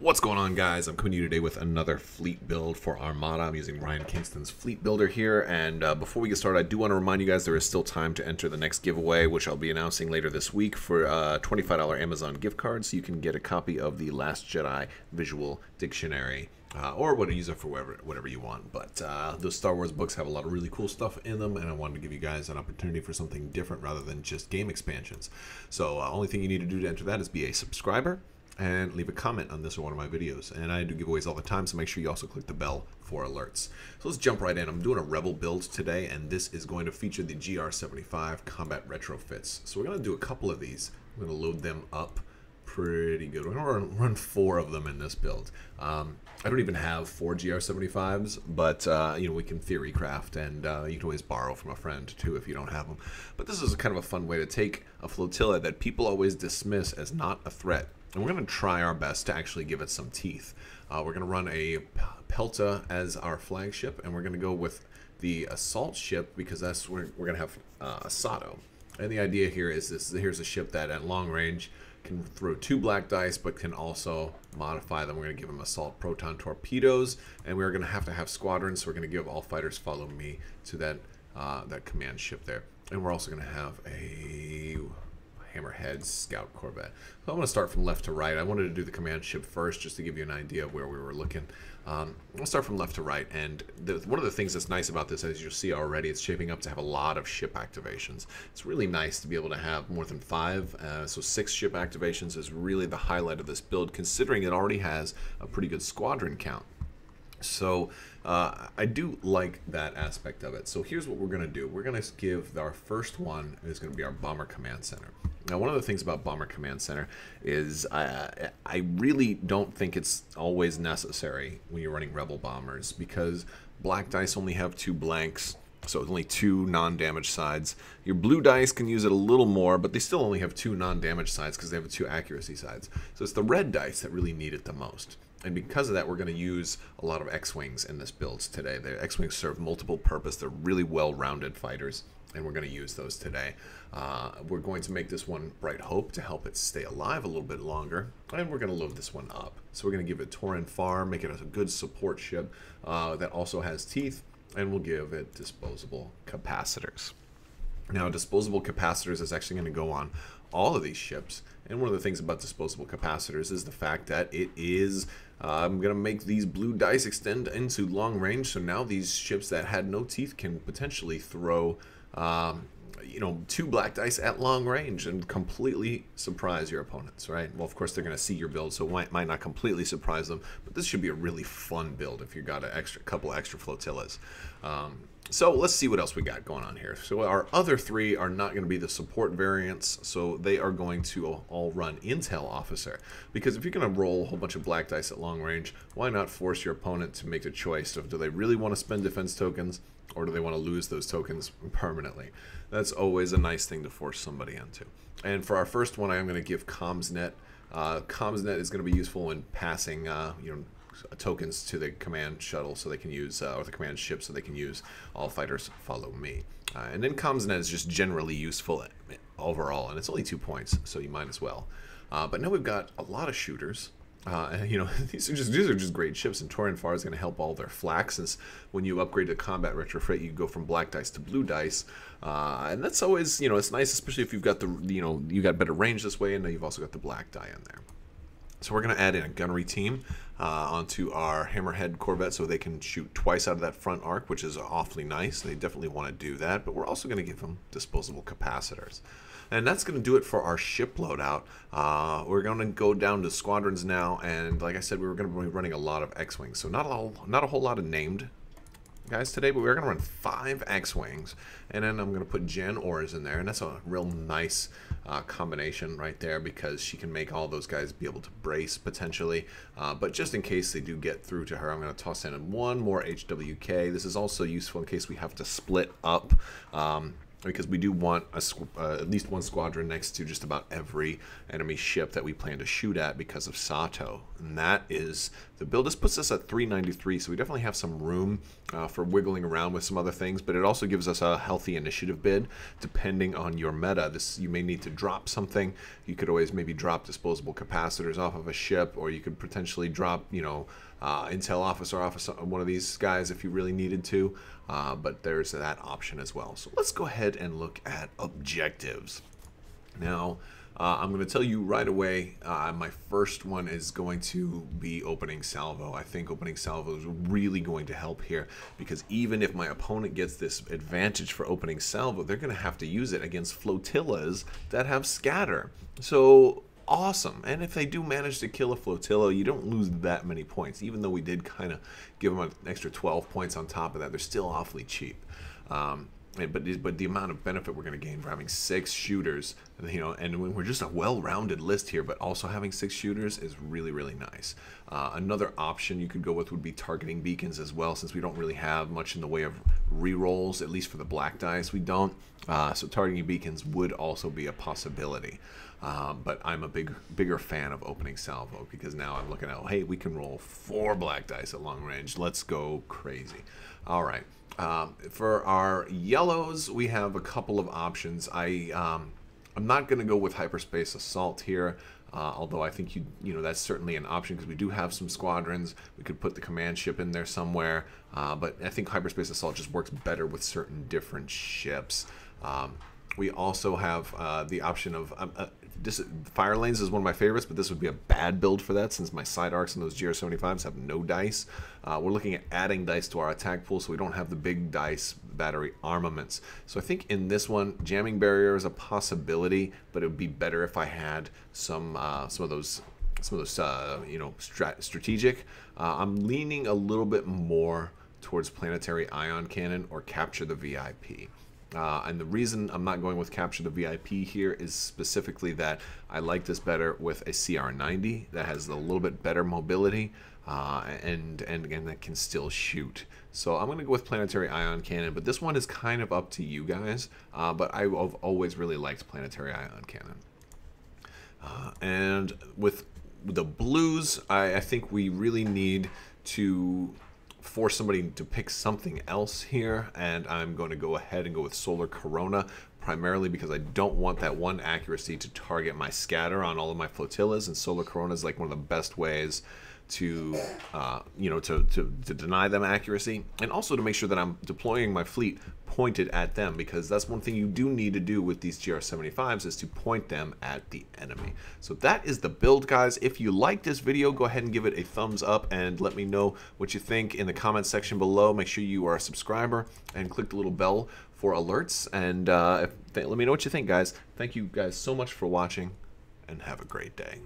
What's going on, guys? I'm coming to you today with another fleet build for Armada. I'm using Ryan Kingston's fleet builder here, and before we get started, I do want to remind you guys there is still time to enter the next giveaway, which I'll be announcing later this week, for a $25 Amazon gift card, so you can get a copy of the Last Jedi Visual Dictionary, or what to use it for whatever you want. But those Star Wars books have a lot of really cool stuff in them, and I wanted to give you guys an opportunity for something different rather than just game expansions. So only thing you need to do to enter that is be a subscriber and leave a comment on this or one of my videos. And I do giveaways all the time, so make sure you also click the bell for alerts. So let's jump right in. I'm doing a Rebel build today, and this is going to feature the GR-75 Combat Retrofits. So we're going to do a couple of these. I'm going to load them up pretty good. We're going to run 4 of them in this build. I don't even have 4 GR-75s, but you know, we can theory craft, and you can always borrow from a friend too if you don't have them. But this is kind of a fun way to take a flotilla that people always dismiss as not a threat, and we're going to try our best to actually give it some teeth. We're going to run a Pelta as our flagship, and we're going to go with the assault ship because that's where we're going to have Sato. And the idea here is this: here's a ship that at long range can throw 2 black dice, but can also modify them. We're going to give them assault proton torpedoes, and we're going to have squadrons. So we're going to give all fighters follow me to that that command ship there, and we're also going to have a Hammerhead Scout Corvette. So I'm going to start from left to right. I wanted to do the command ship first just to give you an idea of where we were looking. I'll start from left to right, and one of the things that's nice about this, as you'll see already, it's shaping up to have a lot of ship activations. It's really nice to be able to have more than 5, so 6 ship activations is really the highlight of this build, considering it already has a pretty good squadron count. So I do like that aspect of it. So here's what we're going to do. We're going to give our first one is going to be our Bomber Command Center. Now, one of the things about Bomber Command Center is I really don't think it's always necessary when you're running Rebel bombers, because black dice only have 2 blanks, so it's only 2 non-damage sides. Your blue dice can use it a little more, but they still only have 2 non-damage sides because they have 2 accuracy sides. So it's the red dice that really need it the most. And because of that, we're going to use a lot of X-Wings in this build today. The X-Wings serve multiple purpose. They're really well-rounded fighters, and we're going to use those today. We're going to make this one Bright Hope to help it stay alive a little bit longer, and we're going to load this one up. So we're going to give it Torin Farm, make it a good support ship that also has teeth, and we'll give it disposable capacitors. Now, disposable capacitors is actually going to go on all of these ships, and one of the things about disposable capacitors is the fact that it is I'm going to make these blue dice extend into long range, so now these ships that had no teeth can potentially throw you know, 2 black dice at long range and completely surprise your opponents, right? Well, of course, they're going to see your build, so it might not completely surprise them, but this should be a really fun build if you got a couple extra flotillas. So let's see what else we got going on here. So our other 3 are not going to be the support variants, so they are going to all run Intel Officer. Because if you're going to roll a whole bunch of black dice at long range, why not force your opponent to make the choice of, do they really want to spend defense tokens, or do they want to lose those tokens permanently? That's always a nice thing to force somebody into. And for our first one, I'm going to give CommsNet. CommsNet is going to be useful in passing you know, tokens to the command shuttle so they can use, or the command ship so they can use all fighters follow me. And then CommsNet is just generally useful overall, and it's only 2 points, so you might as well. But now we've got a lot of shooters. And, you know, these are just great ships, and Torin Farm is going to help all their flak, since when you upgrade to Combat Retrofit, you go from black dice to blue dice, and that's always, you know, it's nice, especially if you've got the, you know, you got better range this way, and now you've also got the black die in there. So we're going to add in a gunnery team onto our Hammerhead Corvette so they can shoot twice out of that front arc, which is awfully nice. They definitely want to do that, but we're also going to give them disposable capacitors. And that's going to do it for our ship loadout. We're going to go down to Squadrons now, and like I said, we were going to be running a lot of X-Wings. So not a whole lot of named guys today, but we're going to run 5 X-Wings, and then I'm going to put Jen Ors in there, and that's a real nice combination right there, because she can make all those guys be able to brace potentially, but just in case they do get through to her, I'm going to toss in 1 more HWK. This is also useful in case we have to split up because we do want at least one squadron next to just about every enemy ship that we plan to shoot at because of Sato. And that is the build. This puts us at 393, so we definitely have some room for wiggling around with some other things, but it also gives us a healthy initiative bid depending on your meta. You may need to drop something. You could always maybe drop disposable capacitors off of a ship, or you could potentially drop, you know, intel officer off of one of these guys if you really needed to, but there's that option as well. So let's go ahead and look at objectives. Now, I'm going to tell you right away, my first one is going to be opening salvo. I think opening salvo is really going to help here, because even if my opponent gets this advantage for opening salvo, they're going to have to use it against flotillas that have scatter. So awesome. And if they do manage to kill a flotilla, you don't lose that many points. Even though we did kind of give them an extra 12 points on top of that, they're still awfully cheap. But the amount of benefit we're going to gain for having 6 shooters, you know, and we're just a well-rounded list here, but also having 6 shooters is really, really nice. Another option you could go with would be targeting beacons as well, since we don't really have much in the way of rerolls, at least for the black dice we don't. So targeting beacons would also be a possibility. But I'm a bigger fan of opening salvo, because now I'm looking at, oh, hey, we can roll 4 black dice at long range. Let's go crazy. All right. For our yellows, we have a couple of options. I'm not going to go with hyperspace assault here, although I think you know that's certainly an option, because we do have some squadrons. We could put the command ship in there somewhere, but I think hyperspace assault just works better with certain different ships. We also have the option of fire lanes is one of my favorites, but this would be a bad build for that, since my side arcs and those GR-75s have no dice. We're looking at adding dice to our attack pool, so we don't have the big dice battery armaments. So I think in this one, jamming barrier is a possibility, but it would be better if I had some of those you know, strategic. I'm leaning a little bit more towards planetary ion cannon or capture the VIP. And the reason I'm not going with capture the VIP here is specifically that I like this better with a CR-90 that has a little bit better mobility, and again, that can still shoot. So I'm going to go with planetary ion cannon, but this one is kind of up to you guys, but I've always really liked planetary ion cannon. And with the blues, I think we really need to force somebody to pick something else here, and I'm going to go ahead and go with Solar Corona, primarily because I don't want that 1 accuracy to target my scatter on all of my flotillas, and Solar Corona is like one of the best ways to you know, to deny them accuracy, and also to make sure that I'm deploying my fleet pointed at them, because that's one thing you do need to do with these GR-75s, is to point them at the enemy. So that is the build, guys. If you like this video, go ahead and give it a thumbs up and let me know what you think in the comment section below. Make sure you are a subscriber and click the little bell for alerts, and let me know what you think, guys. Thank you guys so much for watching, and have a great day.